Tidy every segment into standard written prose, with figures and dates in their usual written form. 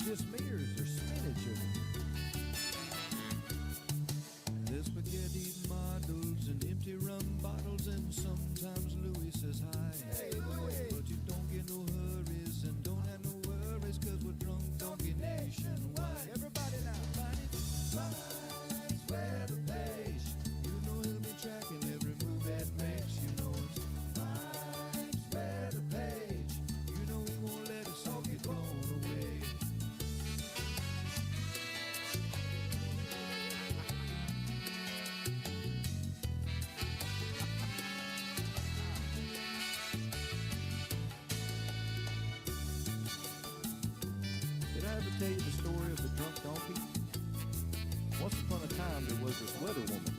just me or is there spinach in it? There's spaghetti models and empty rum bottles, and sometimes Louis says hi. Hey, Louis. But you don't get no hurries and don't have no worries, cause we're drunk donkey nationwide. Everybody now. Flies where the page. You know he'll be tracking every move that makes. You know it's flies where the page. You know he won't let us all get blown away. Did I ever tell you the story of the drunk donkey? Once upon a time, there was this weather woman.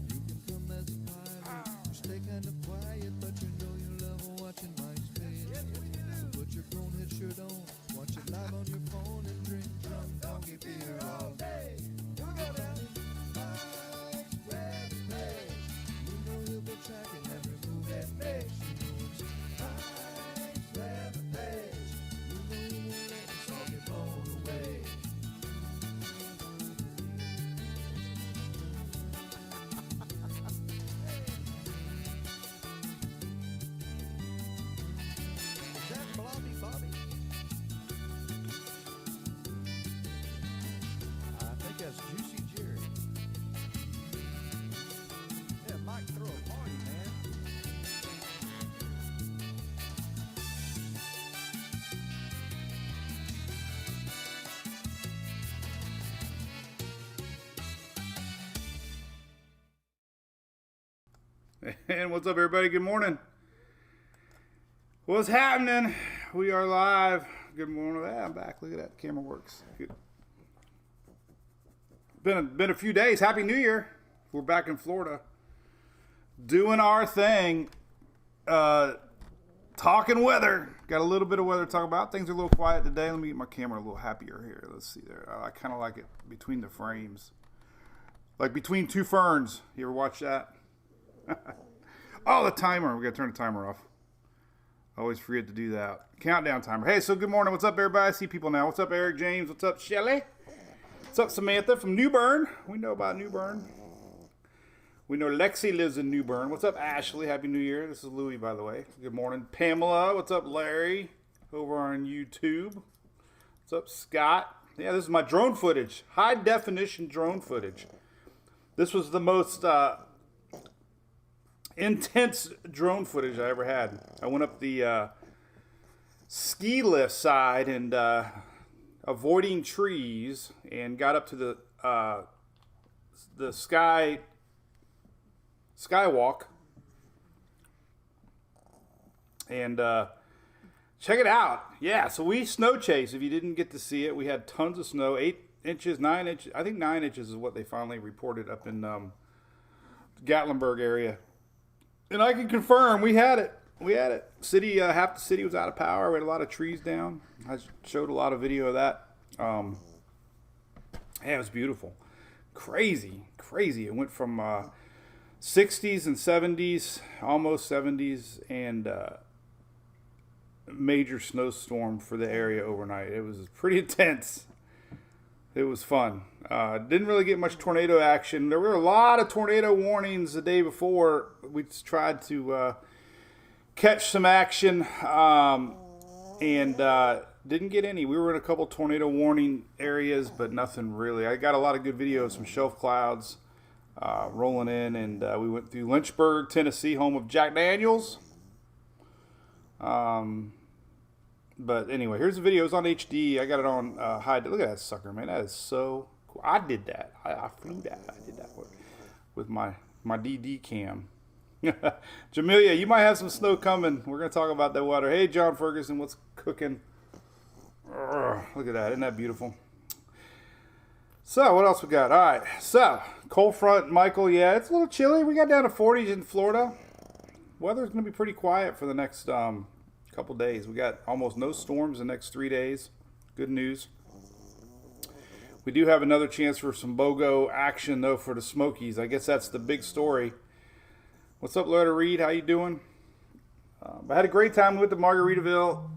You can come as a pilot, you stay kind of quiet, but you know you love watching mice play. So put your cone head shirt on, watch it live on your phone, and drink drunk donkey beer all day. You go down, mice grab the page. You know he'll be tracking every move that makes. You know it's mice grab the page. You know he won't let us all get blown away. Is that Blobby Bobby? I think that's Juicy Jerry. Yeah, Mike, throw a party, man. And what's up, everybody? Good morning. What's happening? We are live. Good morning. Ah, I'm back. Look at that. The camera works. Good. Been a few days. Happy New Year. We're back in Florida, doing our thing. Talking weather. Got a little bit of weather to talk about. Things are a little quiet today. Let me get my camera a little happier here. Let's see there. I kind of like it between the frames, like between two ferns. You ever watch that? Oh, the timer. We got to turn the timer off. I always forget to do that. Countdown timer. Hey, so good morning. What's up, everybody? I see people now. What's up, Eric James? What's up, Shelly? What's up, Samantha from New Bern? We know about New Bern. We know Lexi lives in New Bern. What's up, Ashley? Happy New Year. This is Louie, by the way. Good morning. Pamela. What's up, Larry? Over on YouTube. What's up, Scott? Yeah, this is my drone footage. High definition drone footage. This was the most intense drone footage I ever had. I went up the ski lift side and avoiding trees and got up to the skywalk and check it out. Yeah, so we snow chased. If you didn't get to see it, we had tons of snow. 8 inches, 9 inches. I think 9 inches is what they finally reported up in Gatlinburg area. And I can confirm we had it. We had it. City, half the city was out of power. We had a lot of trees down. I showed a lot of video of that. Yeah, it was beautiful. Crazy. It went from 60s and 70s, almost 70s, and major snowstorm for the area overnight. It was pretty intense. It was fun. Didn't really get much tornado action. There were a lot of tornado warnings the day before. We tried to catch some action and didn't get any. We were in a couple tornado warning areas, but nothing really. I got a lot of good video of some shelf clouds rolling in, and we went through Lynchburg, Tennessee, home of Jack Daniels. But anyway, here's the video. It's on HD. I got it on high. Look at that sucker, man. That is so cool. I did that. I flew that. I did that with my DD cam. Jamelia, you might have some snow coming. We're going to talk about that weather. Hey, John Ferguson, what's cooking? Look at that. Isn't that beautiful? So, what else we got? All right. So, cold front, Michael. Yeah, it's a little chilly. We got down to 40s in Florida. Weather's going to be pretty quiet for the next couple days. We got almost no storms the next 3 days. Good news. We do have another chance for some BOGO action, though, for the Smokies. I guess that's the big story. What's up, Loretta Reed? How you doing? But I had a great time. We went to Margaritaville.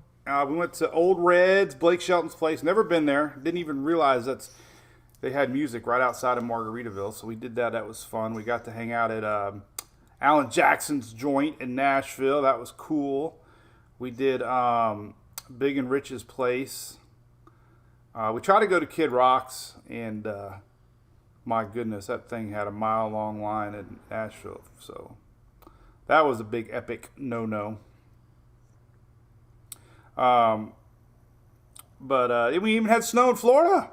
We went to Old Red's, Blake Shelton's place. Never been there. Didn't even realize they had music right outside of Margaritaville. So we did that. That was fun. We got to hang out at Alan Jackson's joint in Nashville. That was cool. We did Big and Rich's place. We tried to go to Kid Rock's, and my goodness, that thing had a mile-long line in Nashville. So that was a big, epic no-no. But we even had snow in Florida.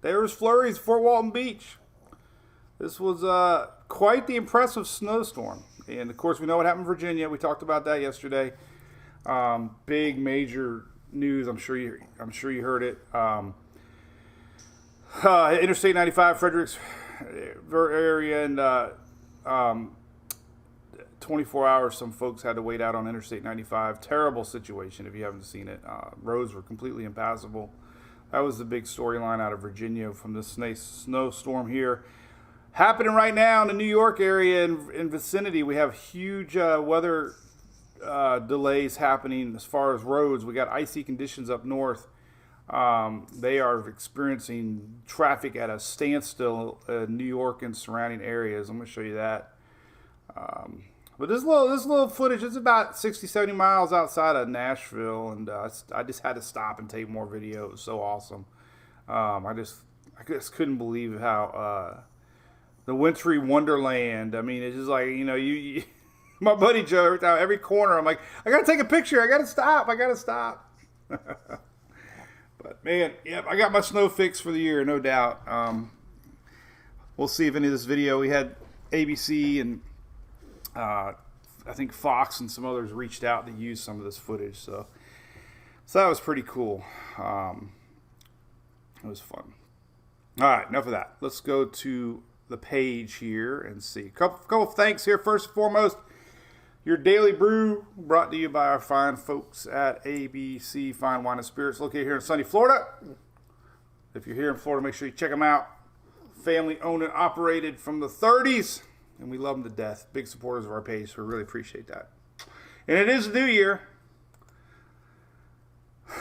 There was flurries Fort Walton Beach. This was quite the impressive snowstorm. And, of course, we know what happened in Virginia. We talked about that yesterday. Big, major news. I'm sure you heard it. Interstate 95, Frederick's area, and 24 hours, some folks had to wait out on Interstate 95. Terrible situation if you haven't seen it. Roads were completely impassable. That was the big storyline out of Virginia from this snowstorm here. Happening right now in the New York area and vicinity. We have huge weather delays happening as far as roads. We got icy conditions up north. They are experiencing traffic at a standstill in New York and surrounding areas. I'm going to show you that. But this little footage is about 60, 70 miles outside of Nashville, and I just had to stop and take more video. It was so awesome. I just couldn't believe how the wintry wonderland. I mean, it's just like, you my buddy Joe, every corner, I'm like, I gotta take a picture. I gotta stop. But man, yep, I got my snow fix for the year, no doubt. We'll see if any of this video. We had ABC and I think Fox and some others reached out to use some of this footage, so that was pretty cool. It was fun. All right, enough of that. Let's go to the page here and see. Couple of thanks here. First and foremost, your daily brew brought to you by our fine folks at ABC Fine Wine and Spirits, located here in sunny Florida. If you're here in Florida, make sure you check them out. Family owned and operated from the 30s. And we love them to death. Big supporters of our page, so we really appreciate that. And it is the new year.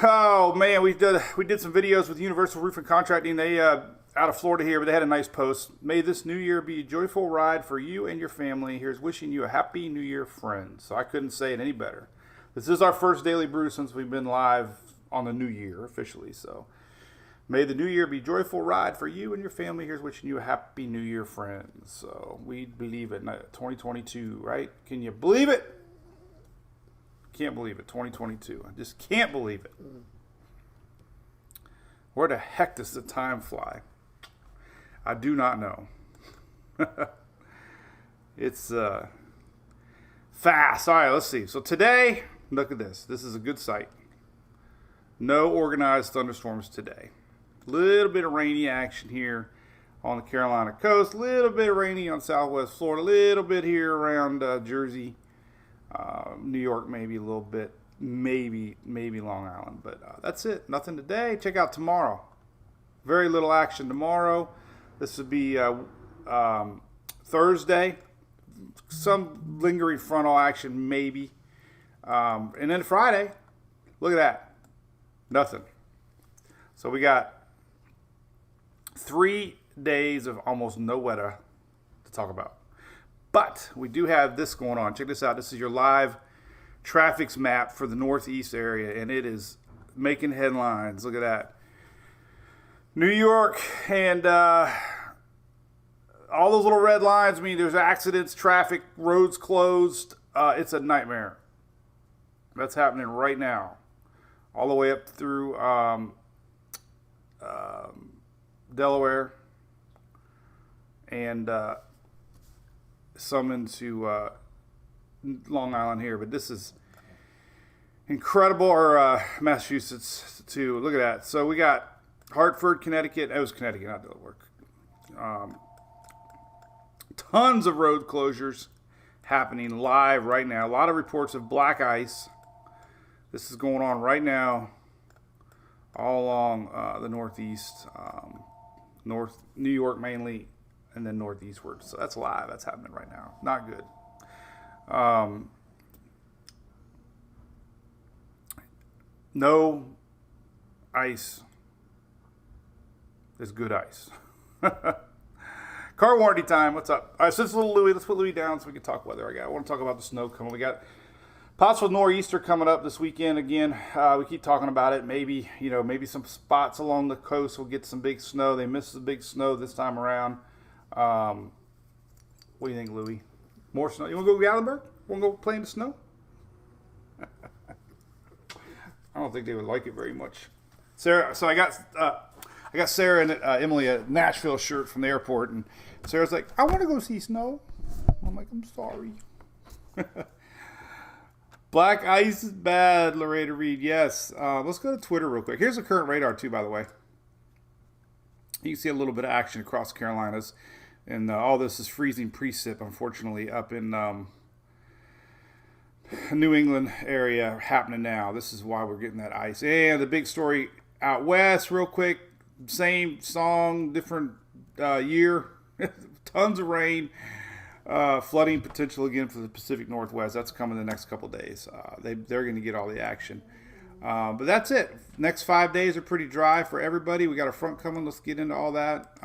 Oh, man, we did some videos with Universal Roofing Contracting. They out of Florida here, but they had a nice post. May this new year be a joyful ride for you and your family. Here's wishing you a happy new year, friends. So I couldn't say it any better. This is our first daily brew since we've been live on the new year officially, so may the new year be a joyful ride for you and your family. Here's wishing you a happy new year, friends. So we believe it. 2022, right? Can you believe it? Can't believe it. 2022. I just can't believe it. Where the heck does the time fly? I do not know. It's fast. All right, let's see. So today, look at this. This is a good sight. No organized thunderstorms today. Little bit of rainy action here on the Carolina coast. Little bit rainy on southwest Florida. Little bit here around Jersey, New York, maybe a little bit, maybe Long Island. But that's it. Nothing today. Check out tomorrow. Very little action tomorrow. This would be Thursday. Some lingering frontal action, maybe. And then Friday, look at that. Nothing. So we got 3 days of almost no weather to talk about. But we do have this going on. Check this out. This is your live traffic map for the Northeast area, and it is making headlines. Look at that. New York and all those little red lines. I mean, there's accidents, traffic, roads closed. It's a nightmare. That's happening right now. All the way up through Delaware and some into Long Island here. But this is incredible. Or Massachusetts too. Look at that. So we got Hartford, Connecticut. It was Connecticut, not Delaware. Tons of road closures happening live right now. A lot of reports of black ice. This is going on right now all along the Northeast, North New York mainly, and then northeastward. So that's live. That's happening right now. Not good. no ice is good ice. Car warranty time. What's up? All right, so it's little Louie. Let's put Louie down so we can talk weather. I want to talk about the snow coming. We got possible nor'easter coming up this weekend again. We keep talking about it. Maybe, maybe some spots along the coast will get some big snow. They missed the big snow this time around. What do you think, Louie? More snow? You want to go to Gatlinburg? Want to go play in the snow? I don't think they would like it very much. Sarah, so I got Sarah and Emily a Nashville shirt from the airport, and Sarah's like, I want to go see snow. I'm like, I'm sorry. Black ice is bad, Loretta Reed. Yes. Let's go to Twitter real quick. Here's the current radar, too, by the way. You can see a little bit of action across Carolinas, and all this is freezing precip, unfortunately, up in New England area happening now. This is why we're getting that ice. And the big story out west, real quick. Same song, different year. Tons of rain. Flooding potential again for the Pacific Northwest. That's coming the next couple days. They're going to get all the action. But that's it. Next 5 days are pretty dry for everybody. We got a front coming. Let's get into all that.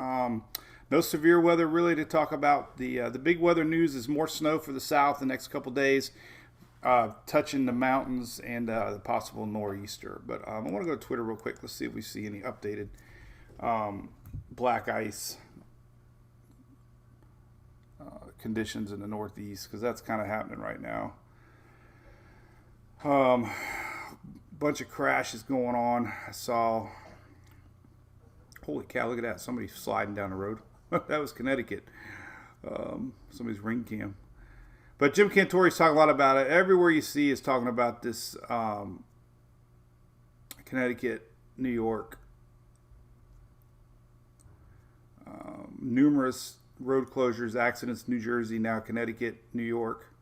No severe weather really to talk about. The big weather news is more snow for the south the next couple days, touching the mountains and the possible nor'easter. But I want to go to Twitter real quick. Let's see if we see any updated black ice conditions in the Northeast, because that's kind of happening right now. Bunch of crashes going on. I saw, holy cow, look at that, somebody sliding down the road. That was Connecticut. Somebody's ring cam. But Jim Cantori's talking a lot about it. Everywhere you see is talking about this Connecticut, New York. Numerous road closures, accidents, New Jersey, now Connecticut, New York.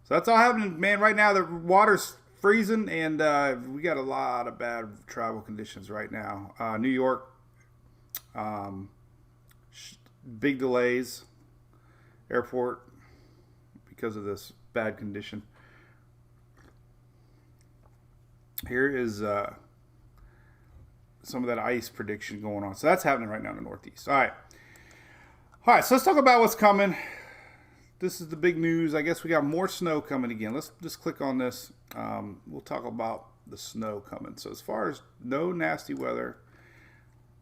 So that's all happening, man. Right now the water's freezing, and we got a lot of bad travel conditions right now. New York, big delays, airport, because of this bad condition. Here is some of that ice prediction going on. So that's happening right now in the Northeast. All right, so let's talk about what's coming. This is the big news. I guess we got more snow coming again. Let's just click on this. We'll talk about the snow coming. So as far as no nasty weather,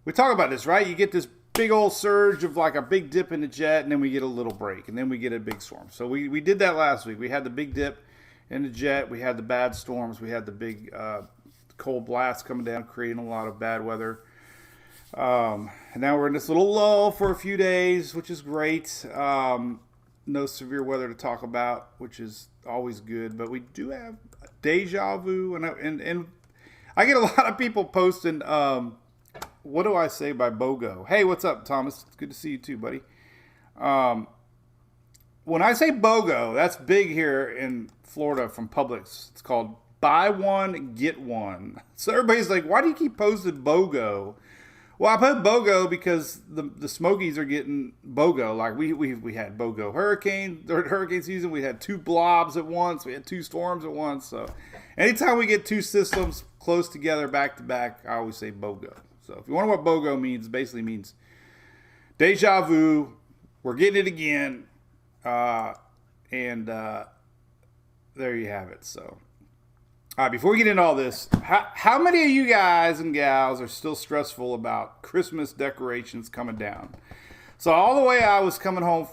we talk about this, right? You get this big old surge of like a big dip in the jet, and then we get a little break, and then we get a big storm. So we did that last week. We had the big dip in the jet. We had the bad storms. We had the big cold blasts coming down, creating a lot of bad weather. And now we're in this little lull for a few days, which is great. No severe weather to talk about, which is always good. But we do have deja vu, and I get a lot of people posting. What do I say by BOGO? Hey, what's up, Thomas? It's good to see you too, buddy. When I say BOGO, that's big here in Florida from Publix. It's called buy one, get one. So everybody's like, why do you keep posting BOGO? Well, I put BOGO because the Smokies are getting BOGO. Like we had BOGO hurricane season. We had two blobs at once. We had two storms at once. So anytime we get two systems close together back to back, I always say BOGO. So if you wonder what BOGO means, it basically means deja vu. We're getting it again. And there you have it. So. All right, before we get into all this, how many of you guys and gals are still stressful about Christmas decorations coming down? So all the way I was coming home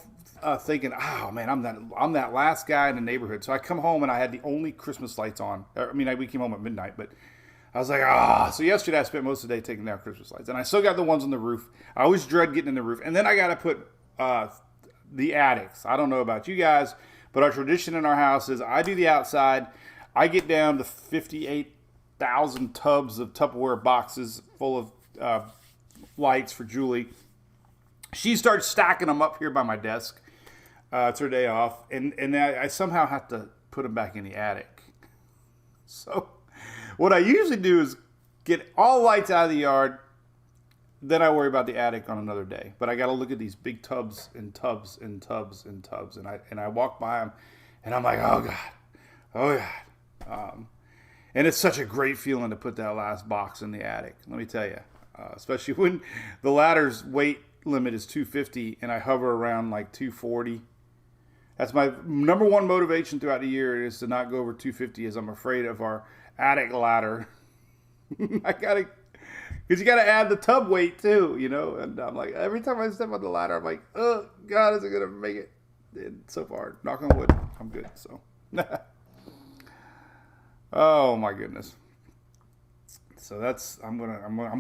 thinking, oh, man, I'm that last guy in the neighborhood. So I come home, and I had the only Christmas lights on. We came home at midnight, but I was like, So yesterday I spent most of the day taking down Christmas lights. And I still got the ones on the roof. I always dread getting in the roof. And then I got to put the attics. I don't know about you guys, but our tradition in our house is I do the outside. I get down to 58,000 tubs of Tupperware boxes full of lights for Julie. She starts stacking them up here by my desk. It's her day off. And I somehow have to put them back in the attic. So what I usually do is get all lights out of the yard. Then I worry about the attic on another day. But I got to look at these big tubs and tubs and tubs and tubs. And I walk by them, and I'm like, oh, God. And it's such a great feeling to put that last box in the attic. Let me tell you, especially when the ladder's weight limit is 250 and I hover around like 240. That's my number one motivation throughout the year, is to not go over 250, as I'm afraid of our attic ladder. Because you gotta add the tub weight too, you know. And I'm like, every time I step on the ladder, I'm like, oh God, is it gonna make it? And so far, knock on wood, I'm good. So, oh my goodness. So that's I'm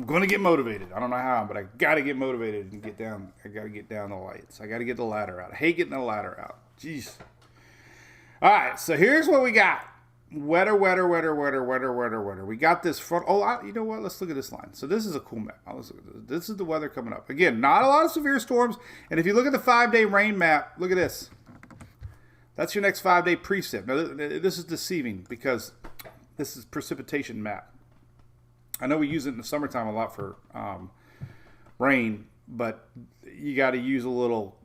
gonna get motivated. I don't know how, but I gotta get motivated and get down. I gotta get down the lights. I gotta get the ladder out. I hate getting the ladder out. Jeez. All right, so here's what we got. Wetter. We got this front. Oh, you know what? Let's look at this line. So this is a cool map. Let's look at this. This is the weather coming up. Again, not a lot of severe storms. And if you look at the 5-day rain map, look at this. That's your next 5-day precip. Now, this is deceiving because this is precipitation map. I know we use it in the summertime a lot for rain, but you got to use a little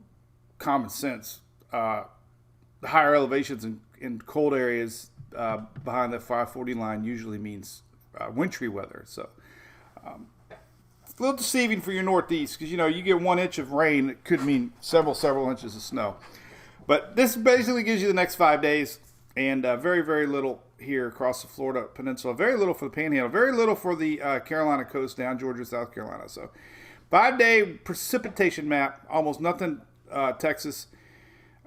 common sense. The higher elevations in cold areas behind the 540 line usually means wintry weather. So it's a little deceiving for your Northeast because, you know, you get 1 inch of rain, it could mean several inches of snow. But this basically gives you the next 5 days, and very, very little here across the Florida Peninsula. Very little for the Panhandle. Very little for the Carolina coast down Georgia, South Carolina. So 5-day precipitation map. Almost nothing Texas.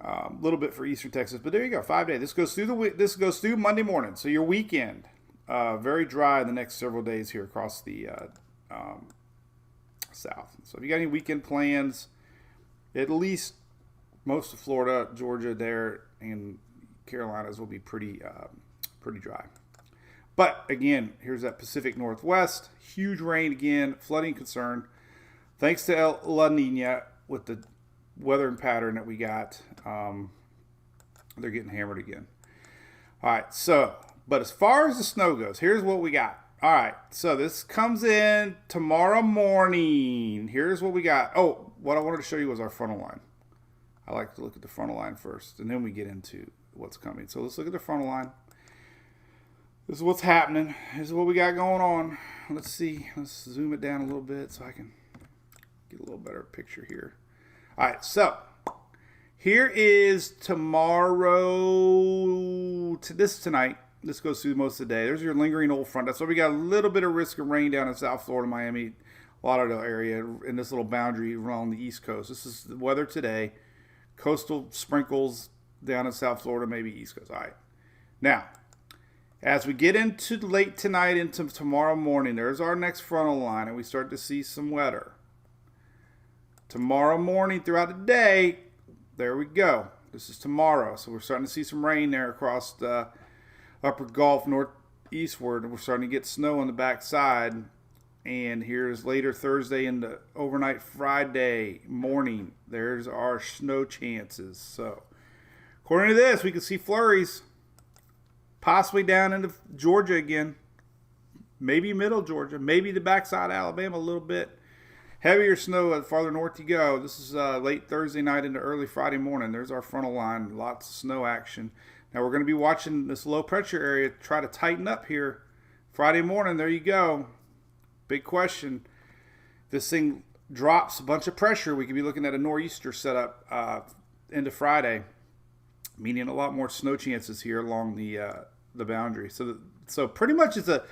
A little bit for Eastern Texas, but there you go. 5-day. This goes through Monday morning. So your weekend, very dry the next several days here across the south. So if you got any weekend plans, at least most of Florida, Georgia, there, and Carolinas will be pretty dry. But again, here's that Pacific Northwest. Huge rain again, flooding concern. Thanks to La Nina with the weather and pattern that we got. They're getting hammered again. All right, so, but as far as the snow goes, here's what we got. All right, so this comes in tomorrow morning. Here's what we got. Oh, what I wanted to show you was our frontal line. I like to look at the frontal line first, and then we get into what's coming. So let's look at the frontal line. This is what's happening. This is what we got going on. Let's see. Let's zoom it down a little bit so I can get a little better picture here. All right, so here is tomorrow. Tonight. This goes through most of the day. There's your lingering old front. That's why we got a little bit of risk of rain down in South Florida, Miami, Lauderdale area, in this little boundary along the East Coast. This is the weather today. Coastal sprinkles down in South Florida, maybe East Coast. All right. Now, as we get into late tonight into tomorrow morning, there's our next frontal line, and we start to see some weather. Tomorrow morning throughout the day, there we go. This is tomorrow. So we're starting to see some rain there across the upper Gulf northeastward. We're starting to get snow on the backside. And here's later Thursday into overnight Friday morning. There's our snow chances. So according to this, we can see flurries possibly down into Georgia again. Maybe middle Georgia. Maybe the backside of Alabama a little bit. Heavier snow the farther north you go. This is late Thursday night into early Friday morning. There's our frontal line. Lots of snow action. Now we're going to be watching this low pressure area try to tighten up here Friday morning. There you go. Big question. This thing drops a bunch of pressure. We could be looking at a nor'easter setup into Friday, meaning a lot more snow chances here along the boundary. So pretty much the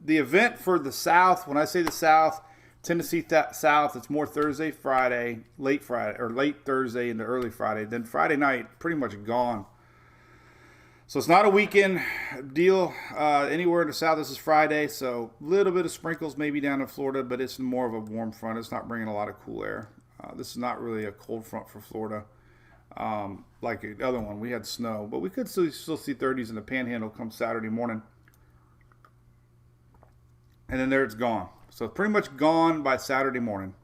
event for the South. When I say the South, Tennessee South, it's more Thursday, Friday, late Thursday into early Friday. Then Friday night, pretty much gone. So it's not a weekend deal anywhere in the South. This is Friday, so a little bit of sprinkles maybe down in Florida, but it's more of a warm front. It's not bringing a lot of cool air. This is not really a cold front for Florida like the other one. We had snow, but we could still see 30s in the Panhandle come Saturday morning. And then there it's gone. So pretty much gone by Saturday morning.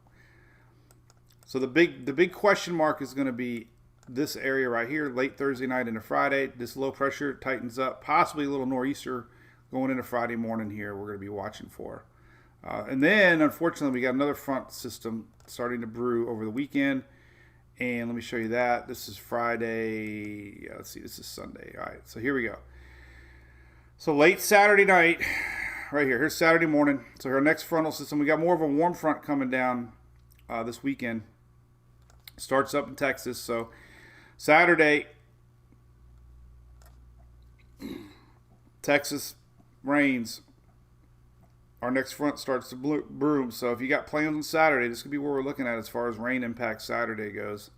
So the big question mark is going to be this area right here, late Thursday night into Friday. This low pressure tightens up, possibly a little nor'easter going into Friday morning here. We're going to be watching for. And then, unfortunately, we got another front system starting to brew over the weekend. And let me show you that. This is Friday. Let's see, this is Sunday. All right, so here we go. So late Saturday night, right here. Here's Saturday morning. So our next frontal system, we got more of a warm front coming down this weekend. Starts up in Texas. So Saturday, Texas rains. Our next front starts to brew. So if you got plans on Saturday, this could be what we're looking at as far as rain impact Saturday goes.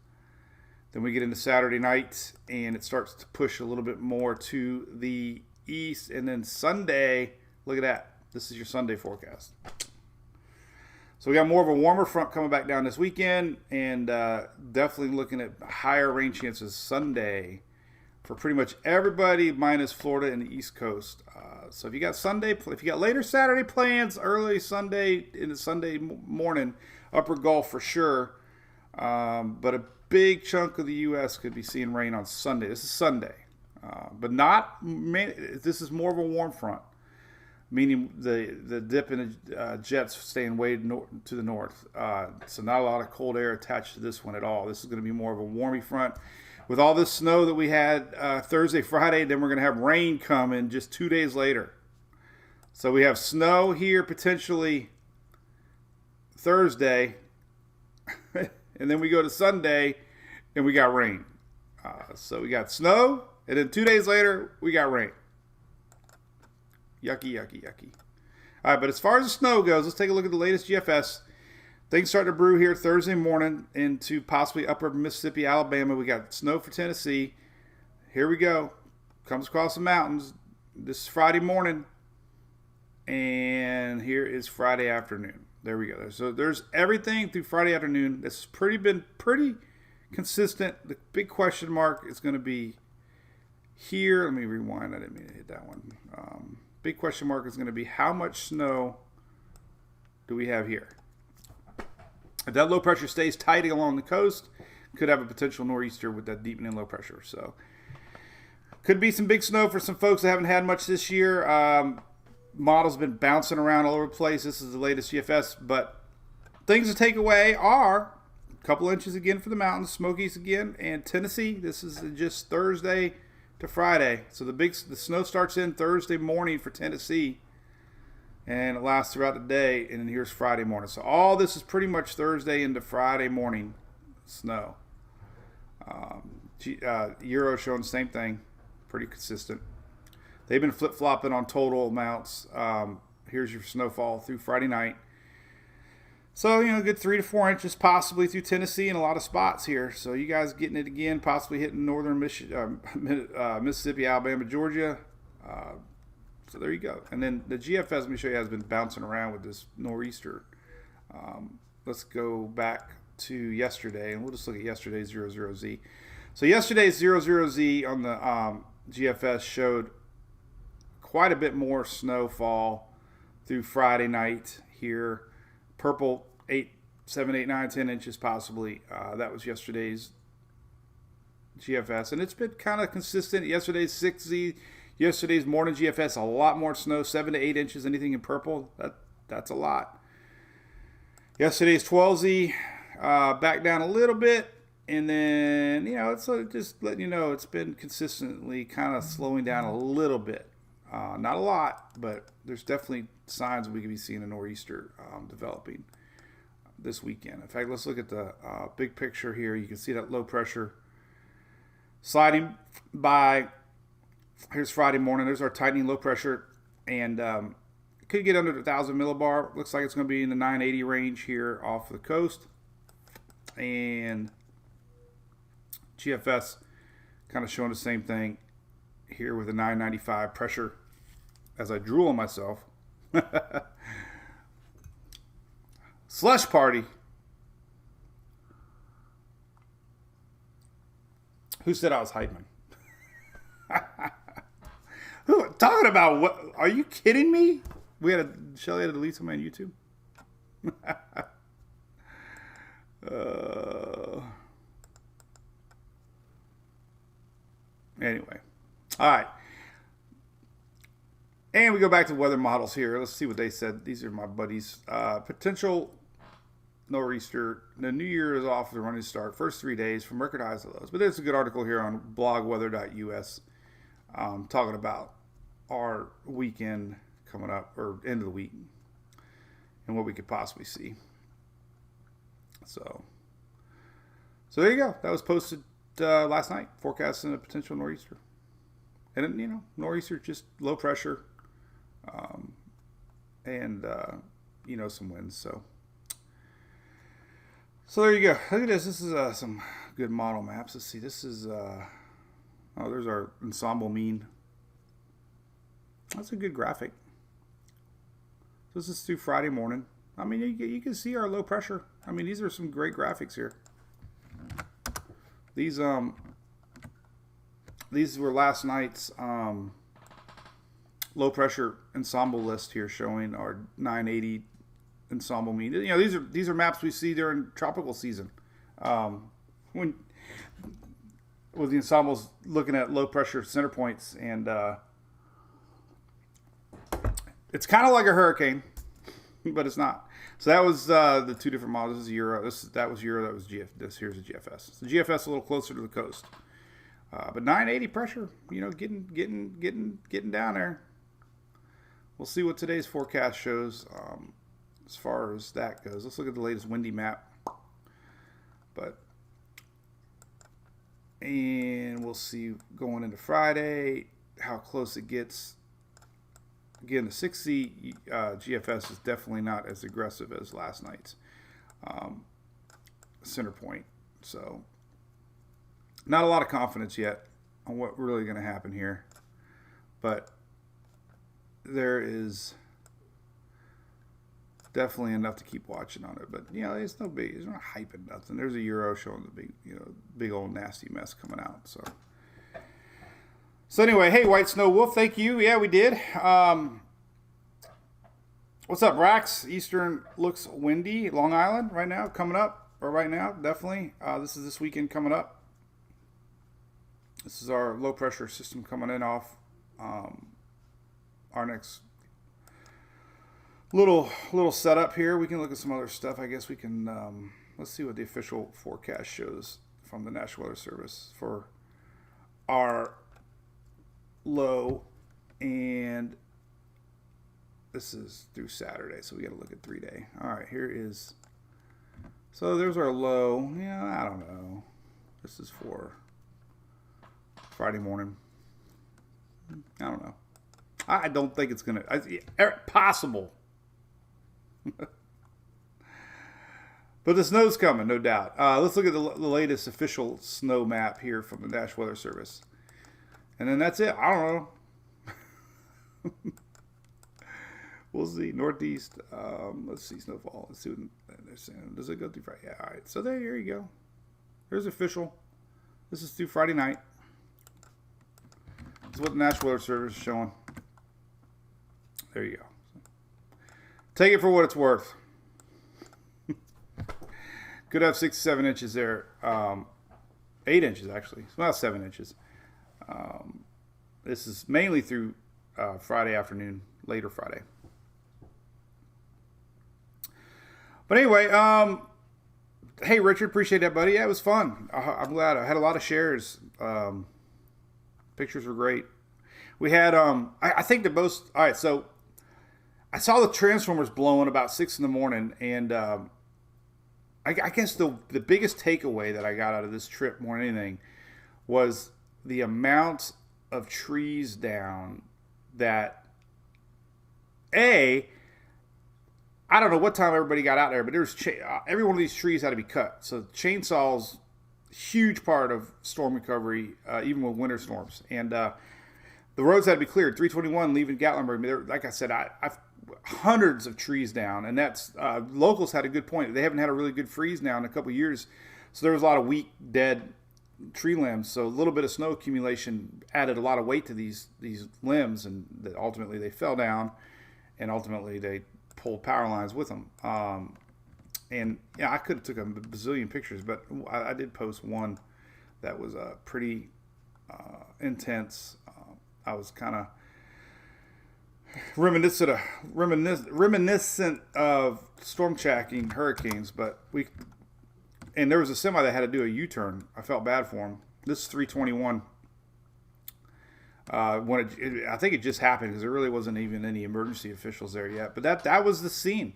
Then we get into Saturday night, and it starts to push a little bit more to the east. And then Sunday, look at that. This is your Sunday forecast. So we got more of a warmer front coming back down this weekend, and definitely looking at higher rain chances Sunday for pretty much everybody minus Florida and the East Coast. So if you got later Saturday plans, early Sunday into Sunday morning, upper Gulf for sure. But a big chunk of the U.S. could be seeing rain on Sunday. This is Sunday, but this is more of a warm front, meaning the dip in the jets staying way to the north. So not a lot of cold air attached to this one at all. This is going to be more of a warmy front. With all this snow that we had Thursday, Friday, then we're going to have rain come in just 2 days later. So we have snow here potentially Thursday, and then we go to Sunday, and we got rain. So we got snow, and then 2 days later, we got rain. Yucky, yucky, yucky. All right, but as far as the snow goes, let's take a look at the latest GFS. Things start to brew here Thursday morning into possibly upper Mississippi, Alabama. We got snow for Tennessee. Here we go. Comes across the mountains. This is Friday morning. And here is Friday afternoon. There we go. So there's everything through Friday afternoon. This has been pretty consistent. The big question mark is going to be here. Let me rewind. I didn't mean to hit that one. Big question mark is going to be how much snow do we have here? If that low pressure stays tight along the coast, could have a potential nor'easter with that deepening low pressure. So could be some big snow for some folks that haven't had much this year. Models have been bouncing around all over the place. This is the latest GFS, but things to take away are a couple inches again for the mountains, Smokies again, and Tennessee. This is just Thursday to Friday. So the snow starts in Thursday morning for Tennessee, and it lasts throughout the day, and then here's Friday morning. So all this is pretty much Thursday into Friday morning snow. Euro showing the same thing, pretty consistent. They've been flip-flopping on total amounts. Here's your snowfall through Friday night. So, good 3 to 4 inches possibly through Tennessee in a lot of spots here. So you guys getting it again, possibly hitting northern Mississippi, Alabama, Georgia. So there you go. And then the GFS, let me show you, has been bouncing around with this nor'easter. Let's go back to yesterday, and we'll just look at yesterday's 00Z. So yesterday's 00Z on the GFS showed quite a bit more snowfall through Friday night here. Purple, 7, 8, 9, 10 inches possibly. That was yesterday's GFS. And it's been kind of consistent. Yesterday's 6Z, yesterday's morning GFS, a lot more snow, 7 to 8 inches, anything in purple. That's a lot. Yesterday's 12Z, back down a little bit. And then, it's just letting you know it's been consistently kind of slowing down a little bit. Not a lot, but there's definitely signs we could be seeing a nor'easter developing this weekend. In fact, let's look at the big picture here. You can see that low pressure sliding by. Here's Friday morning. There's our tightening low pressure, and could get under the 1,000 millibar. Looks like it's going to be in the 980 range here off the coast. And GFS kind of showing the same thing here with a 995 pressure as I drool on myself. Slush party. Who said I was Heidman? Who talking about what? Are you kidding me? Shelly had to delete something on YouTube. Anyway. All right. And we go back to weather models here. Let's see what they said. These are my buddies. Potential nor'easter. The new year is off to the running start. First 3 days from record highs to lows. But there's a good article here on blogweather.us talking about our weekend coming up, or end of the week, and what we could possibly see. So there you go. That was posted last night, forecasting a potential nor'easter. And, you know, nor'easter, just low pressure, and, you know, some winds. So there you go. Look at this. This is some good model maps. Let's see. This is, there's our ensemble mean. That's a good graphic. So this is through Friday morning. I mean, you can see our low pressure. I mean, these are some great graphics here. These were last night's low pressure ensemble list here, showing our 980 ensemble mean. You know, these are maps we see during tropical season, when with the ensembles looking at low pressure center points, and it's kind of like a hurricane, but it's not. So that was the two different models. This is Euro. That was Euro. That was GF. This here's a GFS. The GFS a little closer to the coast, but 980 pressure. You know, getting down there. We'll see what today's forecast shows as far as that goes. Let's look at the latest windy map. And we'll see going into Friday how close it gets. Again, the 6C GFS is definitely not as aggressive as last night's center point. So, not a lot of confidence yet on what's really going to happen here. But there is definitely enough to keep watching on it. But, you know, it's no big. It's not hyping nothing. There's a Euro showing the big old nasty mess coming out. So anyway, hey, White Snow Wolf, thank you. Yeah, we did. What's up, Rax? Eastern looks windy. Long Island right now, coming up. Or right now, definitely. This is this weekend coming up. This is our low pressure system coming in off our next little setup here. We can look at some other stuff. I guess we can, let's see what the official forecast shows from the National Weather Service for our low, and this is through Saturday, so we got to look at 3-day. All right, here is, so there's our low. Yeah, I don't know. This is for Friday morning. I don't know. I don't think it's gonna. Possible, but the snow's coming, no doubt. Let's look at the latest official snow map here from the National Weather Service. And then that's it. I don't know. We'll see. Northeast. Let's see. Snowfall. Let's see what they're saying. Does it go through Friday? Yeah. All right. So there you go. There's official. This is through Friday night. This is what the National Weather Service is showing. There you go. Take it for what it's worth. Could have 6 to 7 inches there. 8 inches actually. It's about 7 inches. This is mainly through Friday afternoon, later Friday. But anyway, hey Richard, appreciate that, buddy. Yeah, it was fun. I'm glad. I had a lot of shares. Pictures were great. We had, I think the most, all right, so I saw the transformers blowing about 6 in the morning, and I guess the biggest takeaway that I got out of this trip more than anything was the amount of trees down that, I don't know what time everybody got out there, but there's every one of these trees had to be cut. So chainsaws, huge part of storm recovery, even with winter storms. And the roads had to be cleared. 321 leaving Gatlinburg. Like I said, I've hundreds of trees down, and that's locals had a good point. They haven't had a really good freeze now in a couple of years, so there was a lot of weak, dead tree limbs. So a little bit of snow accumulation added a lot of weight to these limbs, and ultimately they fell down, and ultimately they pulled power lines with them. And yeah, I could have took a bazillion pictures, but I did post one that was pretty intense. I was kind of reminiscent of storm tracking hurricanes, and there was a semi that had to do a U-turn. I felt bad for him. This is 321. I think it just happened because there really wasn't even any emergency officials there yet. But that was the scene.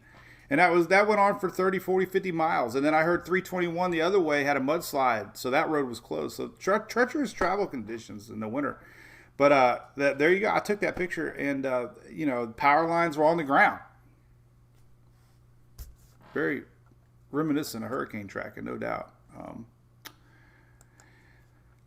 And that went on for 30, 40, 50 miles. And then I heard 321 the other way had a mudslide, so that road was closed. So treacherous travel conditions in the winter. But there you go. I took that picture, and power lines were on the ground. Very reminiscent of hurricane tracking, no doubt.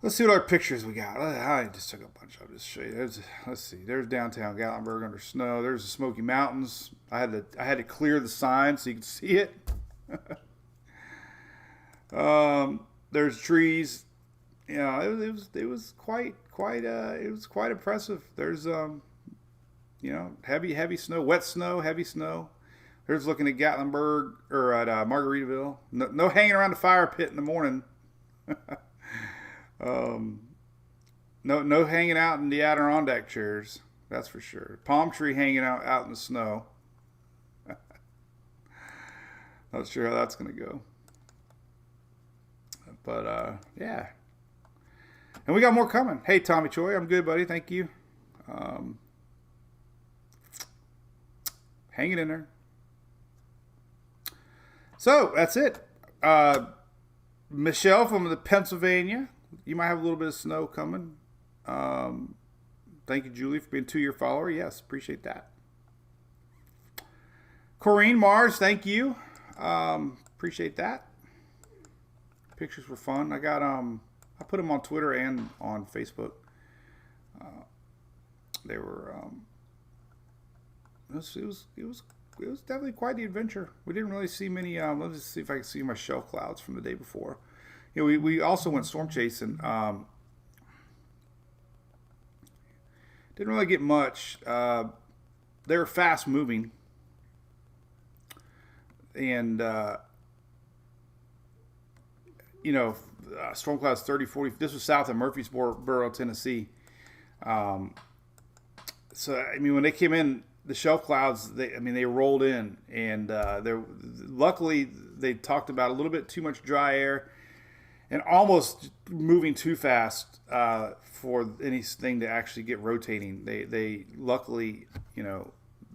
Let's see what other pictures we got. I just took a bunch. I'll just show you. Let's see. There's downtown Gatlinburg under snow. There's the Smoky Mountains. I had to clear the sign so you could see it. There's trees. It was quite impressive. There's heavy snow, wet snow, heavy snow. There's looking at Gatlinburg or at Margaritaville. No hanging around the fire pit in the morning. No hanging out in the Adirondack chairs, that's for sure. Palm tree hanging out in the snow. Not sure how that's gonna go, but yeah. And we got more coming. Hey, Tommy Choi, I'm good, buddy. Thank you. Hanging in there. So that's it. Michelle from the Pennsylvania. You might have a little bit of snow coming. Thank you, Julie, for being a 2-year follower. Yes, appreciate that. Corrine Mars, thank you. Appreciate that. Pictures were fun. I put them on Twitter and on Facebook. They were. It was definitely quite the adventure. We didn't really see many. Let's just see if I can see my shelf clouds from the day before. We also went storm chasing. Didn't really get much. They were fast moving, and storm clouds 30, 40. This was south of Murfreesboro, Tennessee. So when they came in, the shelf clouds, they rolled in, and luckily they talked about a little bit too much dry air. And almost moving too fast for anything to actually get rotating. They luckily,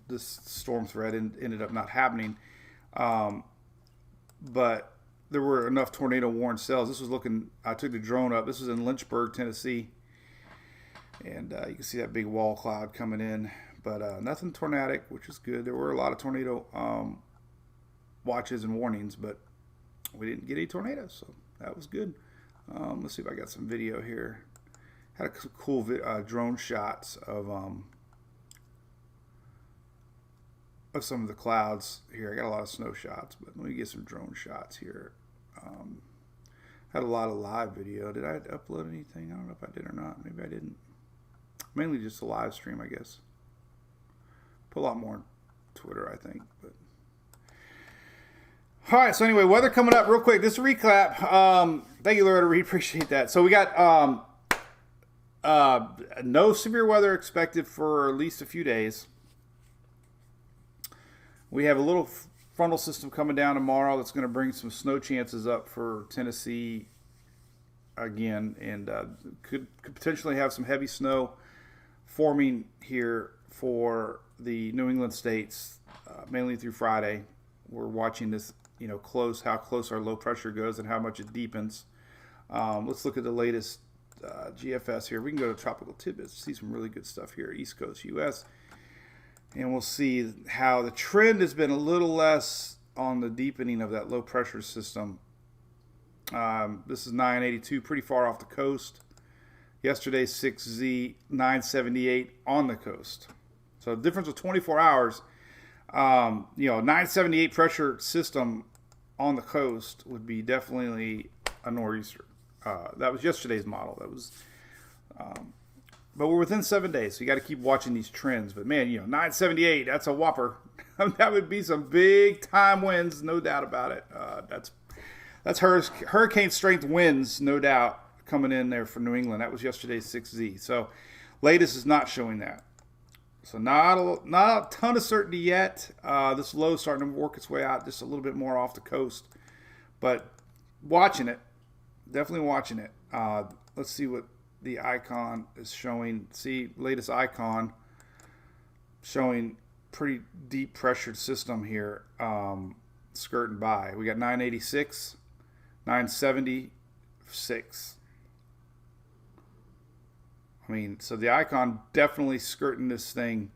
this storm threat ended up not happening. But there were enough tornado warned cells. I took the drone up. This was in Lynchburg, Tennessee. And you can see that big wall cloud coming in. But nothing tornadic, which is good. There were a lot of tornado watches and warnings, but we didn't get any tornadoes. So that was good. Let's see if I got some video here. Had a cool drone shots of some of the clouds here. I got a lot of snow shots, but let me get some drone shots here. Had a lot of live video. Did I upload anything? I don't know if I did or not. Maybe I didn't. Mainly just a live stream, I guess. Put a lot more on Twitter, I think, but. All right, so anyway, weather coming up real quick. This recap. Thank you, Loretta Reed. Appreciate that. So we got no severe weather expected for at least a few days. We have a little frontal system coming down tomorrow that's going to bring some snow chances up for Tennessee again, and could potentially have some heavy snow forming here for the New England states, mainly through Friday. We're watching this, how close our low pressure goes and how much it deepens. Let's look at the latest GFS here. We can go to Tropical Tidbits, see some really good stuff here, East Coast U.S., and we'll see how the trend has been a little less on the deepening of that low pressure system. This is 982, pretty far off the coast. Yesterday's 6Z, 978 on the coast. So the difference of 24 hours, 978 pressure system on the coast would be definitely a nor'easter. That was yesterday's model. That was, but we're within 7 days, so you got to keep watching these trends. But man, 978, that's a whopper. That would be some big time winds, no doubt about it. That's hurricane strength winds, no doubt, coming in there for New England. That was yesterday's 6Z. So latest is not showing that. So not a ton of certainty yet. This low is starting to work its way out just a little bit more off the coast. But watching it. Definitely watching it. Let's see what the icon is showing. See, latest icon showing pretty deep pressured system here, skirting by. We got 986, 976. I mean, so the icon definitely skirting this thing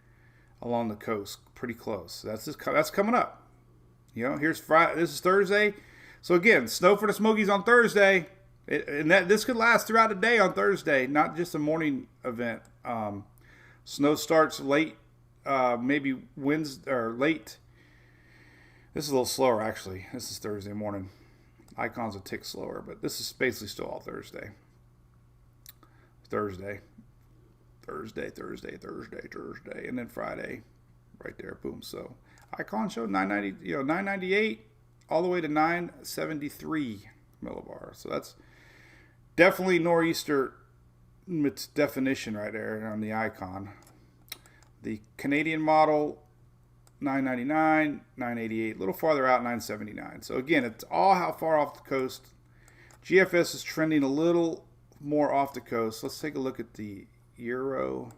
along the coast, pretty close. That's coming up. You know, here's Friday. This is Thursday. So again, snow for the Smokies on Thursday, this could last throughout the day on Thursday, not just a morning event. Snow starts late, maybe Wednesday or late. This is a little slower actually. This is Thursday morning. Icon's a tick slower, but this is basically still all Thursday. Thursday, and then Friday, right there, boom. So icon showed 998 all the way to 973 millibar. So that's definitely nor'easter definition right there on the icon. The Canadian model 999, 988, a little farther out 979. So again, it's all how far off the coast. GFS is trending a little more off the coast. Let's take a look at the Euro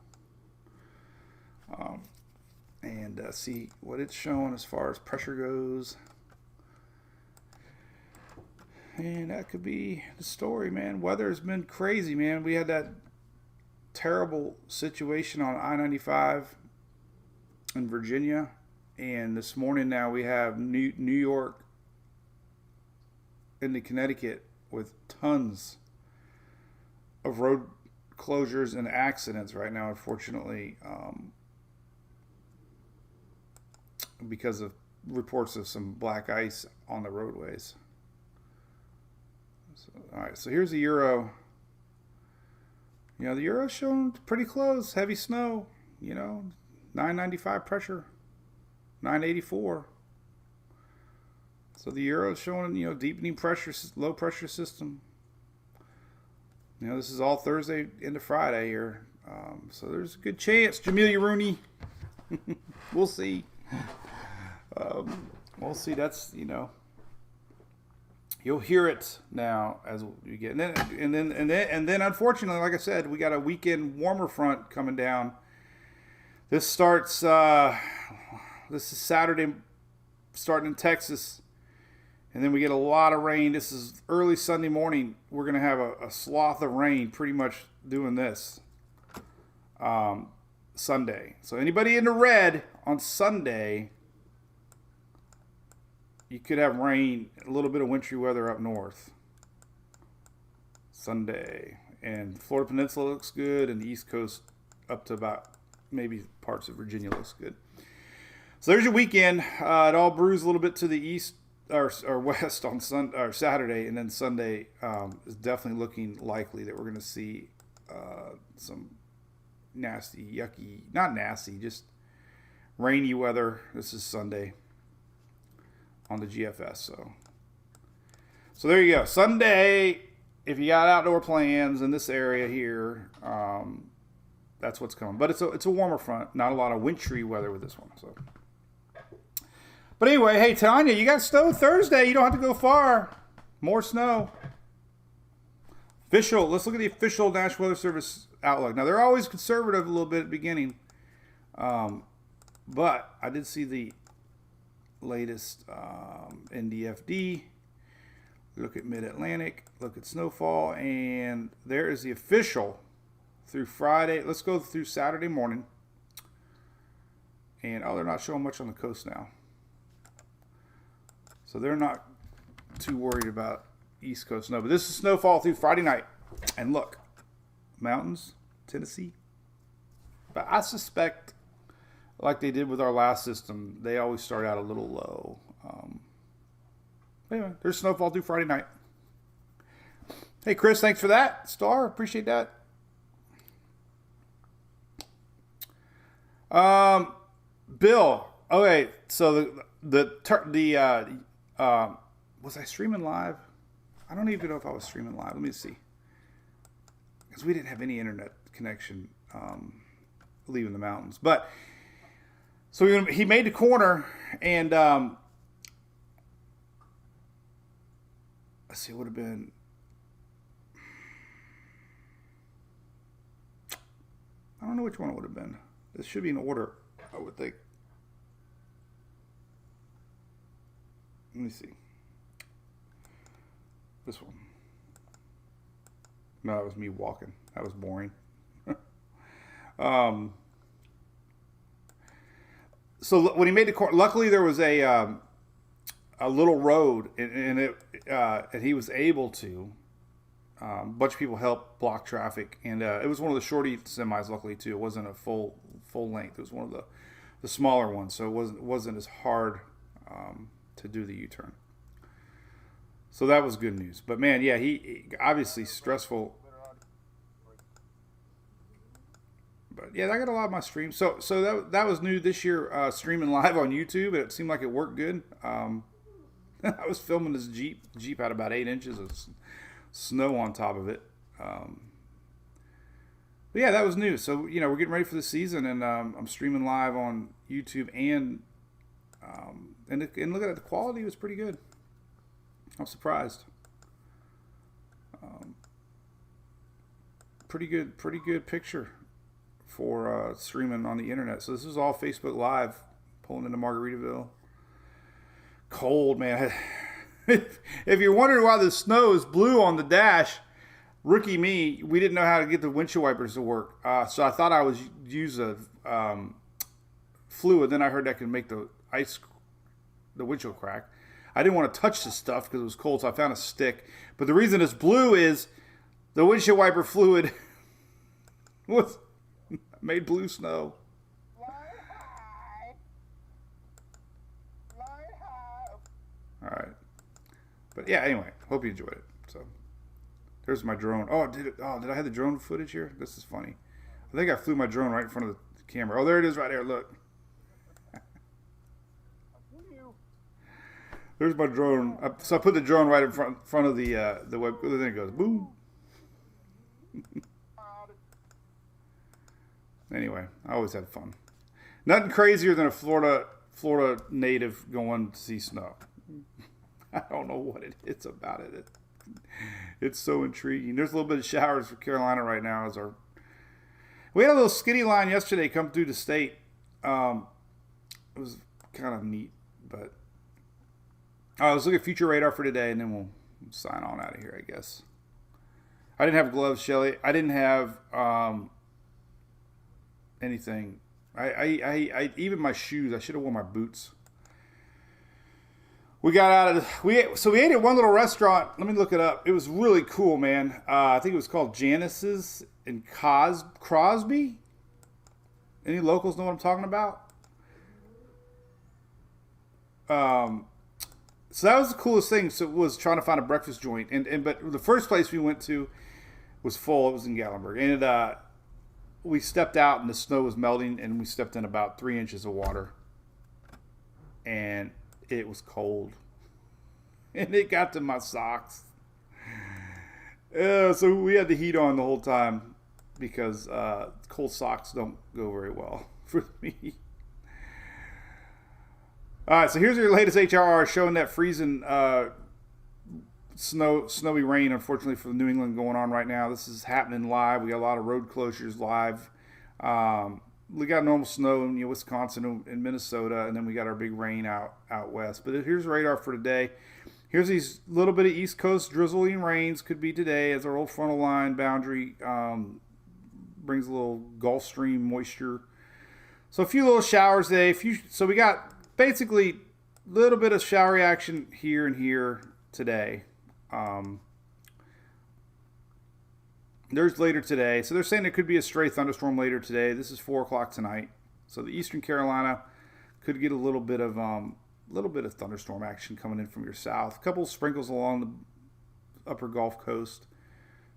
and see what it's showing as far as pressure goes. And that could be the story, man. Weather has been crazy, man. We had that terrible situation on I-95 in Virginia, and this morning now we have New York into Connecticut with tons of road closures and accidents right now, unfortunately, because of reports of some black ice on the roadways. So, all right, so here's the Euro. You know, the Euro's showing pretty close, heavy snow, 995 pressure, 984. So the Euro's showing, deepening pressure, low pressure system. This is all Thursday into Friday here. So there's a good chance, Jamelia Rooney. We'll see. We'll see. That's, you'll hear it now as you get, and then unfortunately, like I said, we got a weekend warmer front coming down. This starts. This is Saturday, starting in Texas, and then we get a lot of rain. This is early Sunday morning. We're gonna have a swath of rain, pretty much doing this Sunday. So anybody in the red on Sunday, you could have rain, a little bit of wintry weather up north Sunday. And Florida Peninsula looks good, and the East Coast up to about maybe parts of Virginia looks good. So there's your weekend. It all brews a little bit to the east or west on Saturday, and then Sunday is definitely looking likely that we're going to see some nasty, yucky, not nasty, just rainy weather. This is Sunday on the GFS. So there you go. Sunday, if you got outdoor plans in this area here, that's what's coming. But it's a warmer front. Not a lot of wintry weather with this one. So, but anyway, hey Tanya, you got snow Thursday. You don't have to go far. More snow. Official. Let's look at the official National Weather Service outlook. Now they're always conservative a little bit at the beginning, but I did see the latest NDFD. Look at Mid-Atlantic. Look at Snowfall, and there is the official through Friday. Let's go through Saturday morning. And they're not showing much on the coast now. So they're not too worried about East Coast snow. But this is snowfall through Friday night. And look, mountains, Tennessee. But I suspect, like they did with our last system, they always start out a little low. Anyway, there's snowfall through Friday night. Hey, Chris, thanks for that. Star, appreciate that. Bill, okay, so was I streaming live? I don't even know if I was streaming live. Let me see. Because we didn't have any internet connection leaving the mountains. But, so he made the corner, and let's see, it would have been, I don't know which one it would have been. This should be in order, I would think. Let me see. This one. No, that was me walking. That was boring. So when he made the corner, luckily there was a little road, and he was able to. A bunch of people helped block traffic, and it was one of the shorty semis. Luckily, too, it wasn't a full length. It was one of the smaller ones, so it wasn't as hard to do the U-turn. So that was good news. But man, yeah, he obviously stressful. But yeah, I got a lot of my streams. So that was new this year, streaming live on YouTube, and it seemed like it worked good. I was filming this Jeep. Jeep had about 8 inches of snow on top of it. But yeah, that was new. So we're getting ready for the season, and I'm streaming live on YouTube, and look at it, the quality was pretty good. I'm surprised. Pretty good picture for streaming on the internet. So this is all Facebook Live, pulling into Margaritaville. Cold, man. If you're wondering why the snow is blue on the dash, rookie me, we didn't know how to get the windshield wipers to work. So I thought I would use a fluid. Then I heard that could make the windshield crack. I didn't want to touch this stuff because it was cold, so I found a stick. But the reason it's blue is the windshield wiper fluid made blue snow. All right. But yeah, anyway, hope you enjoyed it. So there's my drone. Did I have the drone footage here? This is funny. I think I flew my drone right in front of the camera. Oh, there it is right there. Look. There's my drone. So I put the drone right in front of the web. Then it goes boom. Anyway, I always had fun. Nothing crazier than a Florida native going to see snow. I don't know what it is about it. It's so intriguing. There's a little bit of showers for Carolina right now. We had a little skinny line yesterday come through the state. It was kind of neat, but let's look at future radar for today, and then we'll sign on out of here, I guess. I didn't have gloves, Shelly. I didn't have anything. I even my shoes. I should have worn my boots. We got out of we ate at one little restaurant. Let me look it up. It was really cool, man. I think it was called Janice's in Crosby. Any locals know what I'm talking about? So that was the coolest thing. So it was trying to find a breakfast joint, but the first place we went to was full. It was in Gatlinburg, and we stepped out, and the snow was melting, and we stepped in about 3 inches of water, and it was cold, and it got to my socks. So we had the heat on the whole time because cold socks don't go very well for me. All right, so here's your latest HRR showing that freezing snowy rain, unfortunately, for New England going on right now. This is happening live. We got a lot of road closures live. We got normal snow in Wisconsin and Minnesota, and then we got our big rain out west. But here's radar for today. Here's these little bit of East Coast drizzling rains could be today as our old frontal line boundary brings a little Gulf Stream moisture. So a few little showers today. So we got basically a little bit of showery action here and here today. There's later today. So they're saying there could be a stray thunderstorm later today. This is 4 o'clock tonight. So the Eastern Carolina could get a little bit of thunderstorm action coming in from your south. A couple of sprinkles along the upper Gulf Coast.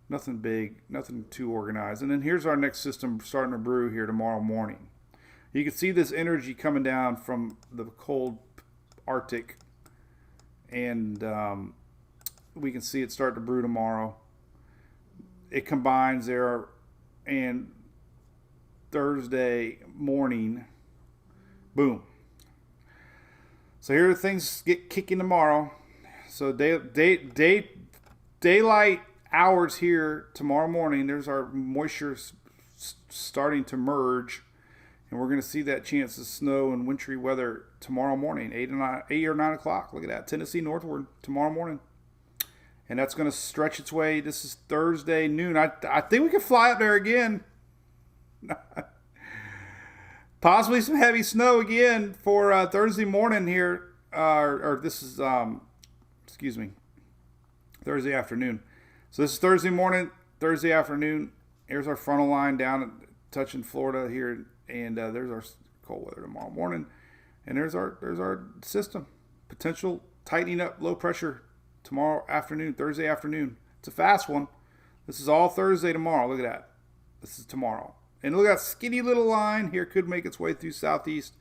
Nothing big, nothing too organized. And then here's our next system starting to brew here tomorrow morning. You can see this energy coming down from the cold Arctic, and we can see it start to brew tomorrow. It combines there, and Thursday morning, boom. So here things get kicking tomorrow. So daylight hours here tomorrow morning. There's our moisture starting to merge, and we're going to see that chance of snow and wintry weather tomorrow morning, 8 or 9 o'clock. Look at that, Tennessee northward tomorrow morning. And that's going to stretch its way. This is Thursday noon. I think we can fly up there again. Possibly some heavy snow again for Thursday morning here. Or this is, excuse me, Thursday afternoon. So this is Thursday morning, Thursday afternoon. Here's our frontal line down touching Florida here. And there's our cold weather tomorrow morning. And there's our system. Potential tightening up low pressure tomorrow afternoon, Thursday afternoon. It's a fast one. This is all Thursday tomorrow. Look at that. This is tomorrow. And look at that skinny little line here. Could make its way through southeast.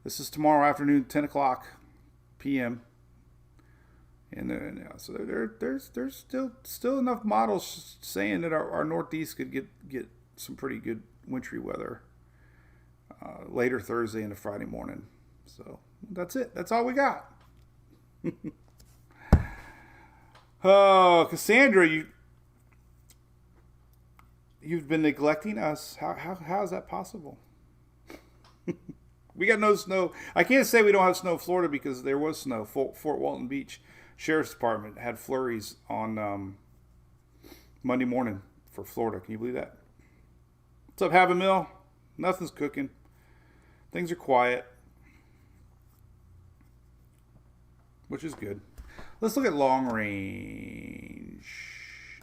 This is tomorrow afternoon, 10 o'clock p.m. And so there's still enough models saying that our northeast could get some pretty good wintry weather later Thursday into Friday morning. So that's it. That's all we got. Oh, Cassandra, you've been neglecting us. How is that possible? We got no snow. I can't say we don't have snow in Florida because there was snow. Fort Walton Beach Sheriff's Department had flurries on Monday morning for Florida. Can you believe that? What's up, Have a Mill? Nothing's cooking. Things are quiet, which is good. Let's look at long range.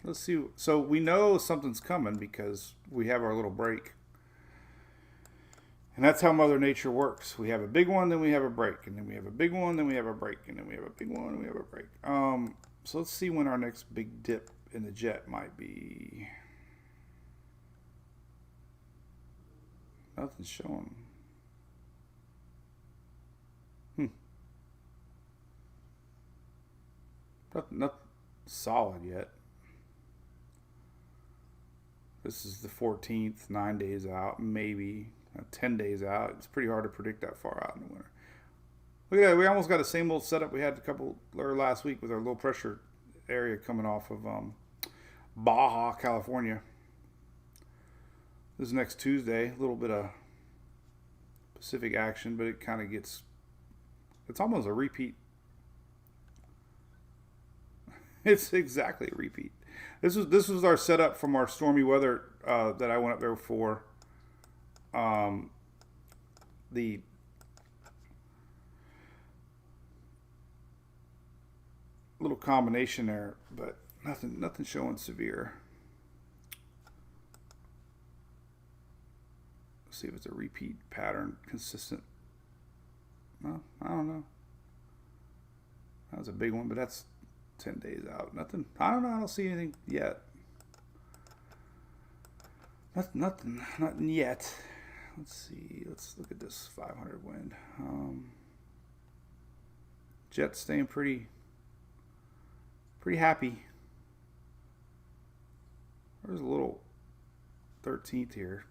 Let's see. So we know something's coming because we have our little break. And that's how Mother Nature works. We have a big one, then we have a break. And then we have a big one, then we have a break. And then we have a big one, and we have a break. So let's see when our next big dip in the jet might be. Nothing's showing. Nothing solid yet. This is the 14th, 9 days out, maybe 10 days out. It's pretty hard to predict that far out in the winter. Look at that. We almost got the same old setup we had last week with our low pressure area coming off of Baja, California. This is next Tuesday. A little bit of Pacific action, but it kind of gets, it's almost a repeat. It's exactly a repeat. This was our setup from our stormy weather that I went up there for. The little combination there, but nothing showing severe. Let's see if it's a repeat pattern, consistent. Well, I don't know. That was a big one, but that's 10 days out. Nothing. I don't know. I don't see anything yet. Nothing yet. Let's see. Let's look at this 500 wind. Jet's staying pretty happy. There's a little 13th here.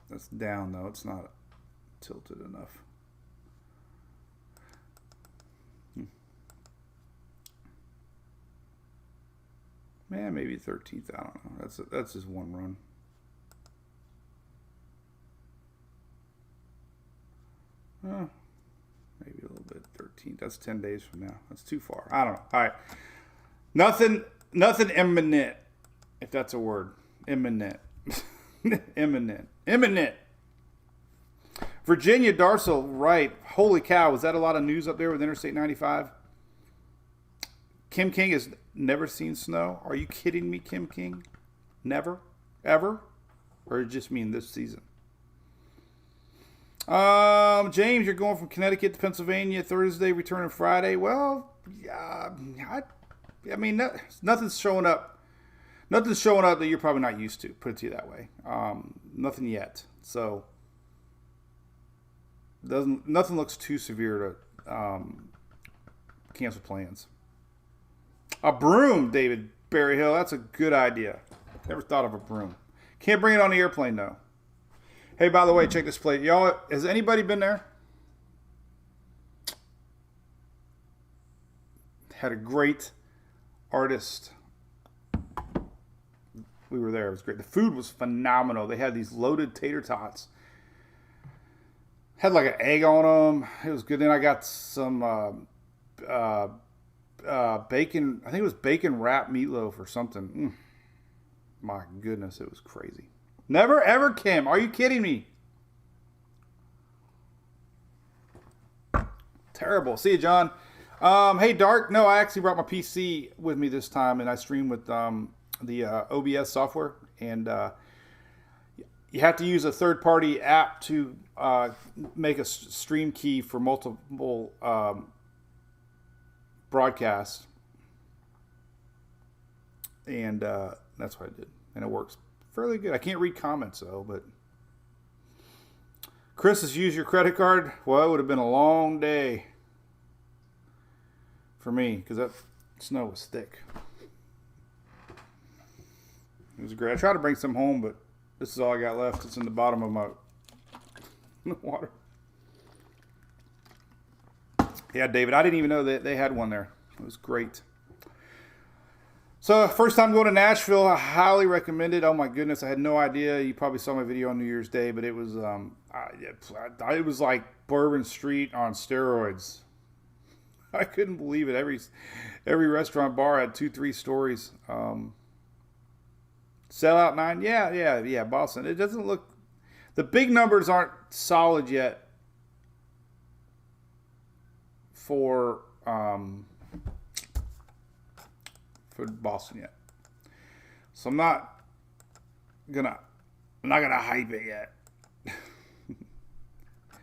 That's down though. It's not tilted enough. Man, maybe 13th. I don't know. That's just one run. Maybe a little bit. 13th. That's 10 days from now. That's too far. I don't know. All right. Nothing imminent, if that's a word. Imminent. Imminent. Virginia Darcel, right. Holy cow. Was that a lot of news up there with Interstate 95? Kim King has never seen snow. Are you kidding me, Kim King? Never? Ever? Or it just mean this season? James, you're going from Connecticut to Pennsylvania Thursday, returning Friday. Well, yeah, I mean, nothing's showing up. Nothing's showing up that you're probably not used to, put it to you that way. Nothing yet. So, nothing looks too severe to cancel plans. A broom, David Berryhill. That's a good idea. Never thought of a broom. Can't bring it on the airplane, though. Hey, by the way, check this plate. Y'all, has anybody been there? Had a great artist we were there. It was great. The food was phenomenal. They had these loaded tater tots. Had like an egg on them. It was good. Then I got some bacon. I think it was bacon wrapped meatloaf or something. My goodness, it was crazy. Never ever, Kim. Are you kidding me? Terrible. See you, John. Hey, Dark. No, I actually brought my PC with me this time, and I streamed with the OBS software. And you have to use a third-party app to make a stream key for multiple broadcasts. And that's what I did. And it works fairly good. I can't read comments, though, but... Chris has used your credit card. Well, it would have been a long day for me because that snow was thick. It was great. I tried to bring some home, but this is all I got left. It's in the bottom of my water. Yeah, David, I didn't even know that they had one there. It was great. So, first time going to Nashville, I highly recommend it. Oh my goodness, I had no idea. You probably saw my video on New Year's Day, but it was it was like Bourbon Street on steroids. I couldn't believe it. Every restaurant bar had 2-3 stories. Sellout 9, yeah, Boston. It doesn't look. The big numbers aren't solid yet for Boston yet. So I'm not gonna hype it yet.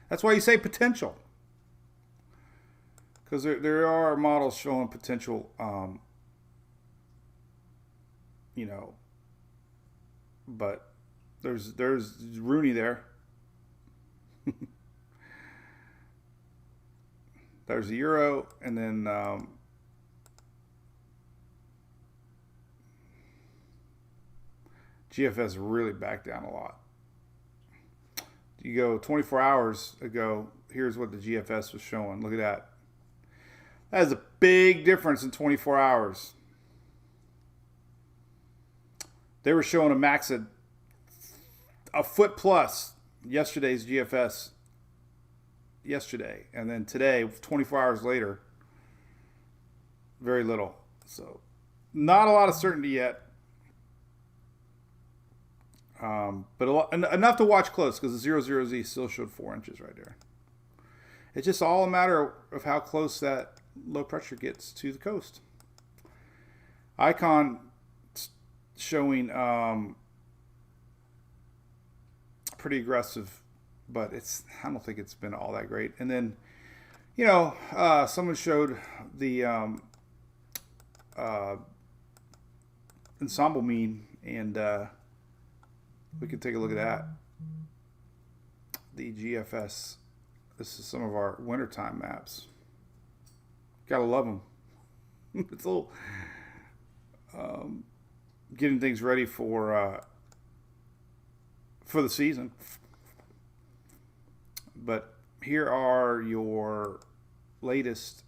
That's why you say potential. Because there are models showing potential, but there's Rooney there. There's the Euro, and then GFS really backed down a lot. You go 24 hours ago, here's what the GFS was showing. Look at that. That is a big difference in 24 hours. They were showing a max at a foot plus yesterday's GFS yesterday. And then today, 24 hours later, very little. So not a lot of certainty yet. But enough to watch close because the 00Z still showed 4 inches right there. It's just all a matter of how close that low pressure gets to the coast. Icon showing pretty aggressive, but I don't think it's been all that great. And then, someone showed the ensemble mean, and we can take a look at that. The GFS. This is some of our wintertime maps. Gotta love them. It's a little getting things ready for the season. But here are your latest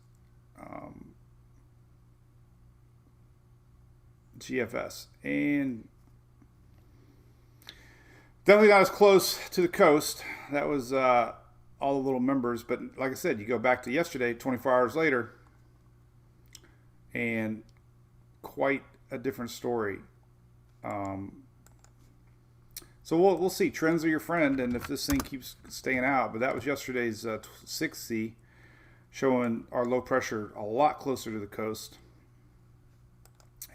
GFS, and definitely not as close to the coast. That was all the little members, but like I said, you go back to yesterday, 24 hours later, and quite a different story. So we'll see. Trends are your friend, and if this thing keeps staying out, but that was yesterday's 6C, showing our low pressure a lot closer to the coast.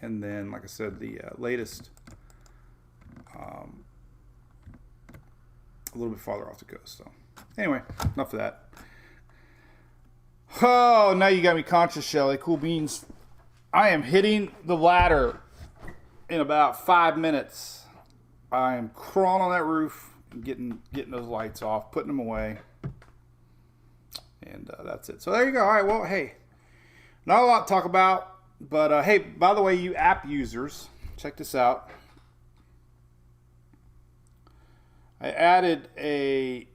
And then, like I said, the latest a little bit farther off the coast. So anyway, enough of that. Oh, now you got me conscious, Shelly. Cool beans. I am hitting the ladder in about 5 minutes. I am crawling on that roof and getting those lights off, putting them away. And that's it. So there you go. All right, well, hey, not a lot to talk about. But, hey, by the way, you app users, check this out. I added a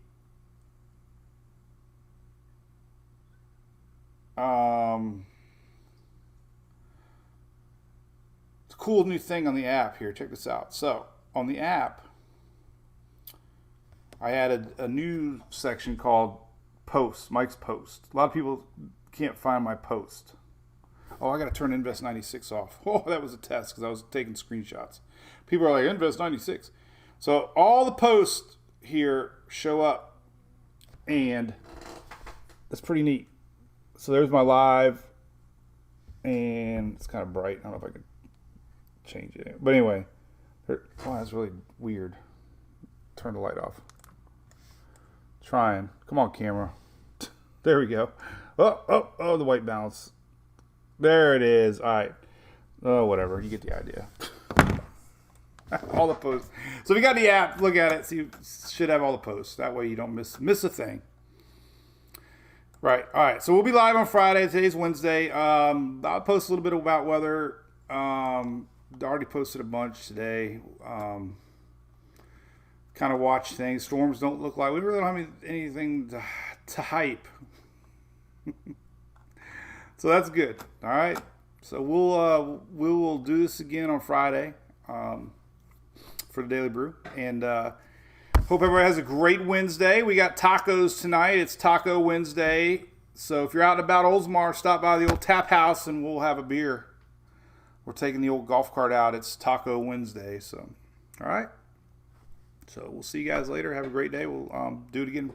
cool new thing on the app here. Check this out. So on the app, I added a new section called Posts, Mike's Post. A lot of people can't find my post. Oh, I got to turn Invest 96 off. Oh, that was a test because I was taking screenshots. People are like, Invest 96. So all the posts here show up, and that's pretty neat. So there's my live, and it's kind of bright. I don't know if I can change it. But anyway, wow, that's really weird. Turn the light off. Trying. Come on, camera. There we go. Oh, the white balance. There it is. All right. Oh, whatever. You get the idea. All the posts. So if you got the app, look at it. See, you should have all the posts. That way you don't miss a thing. Right. All right. So we'll be live on Friday. Today's Wednesday. I'll post a little bit about weather. Already posted a bunch today. Kind of watch things. Storms don't look like. We really don't have anything to hype. So that's good. All right. So we will do this again on Friday for the Daily Brew, and hope everybody has a great Wednesday. We got tacos tonight. It's Taco Wednesday. So if you're out and about Oldsmar, stop by the old tap house and we'll have a beer. We're taking the old golf cart out. It's Taco Wednesday. So all right. So we'll see you guys later. Have a great day. We'll do it again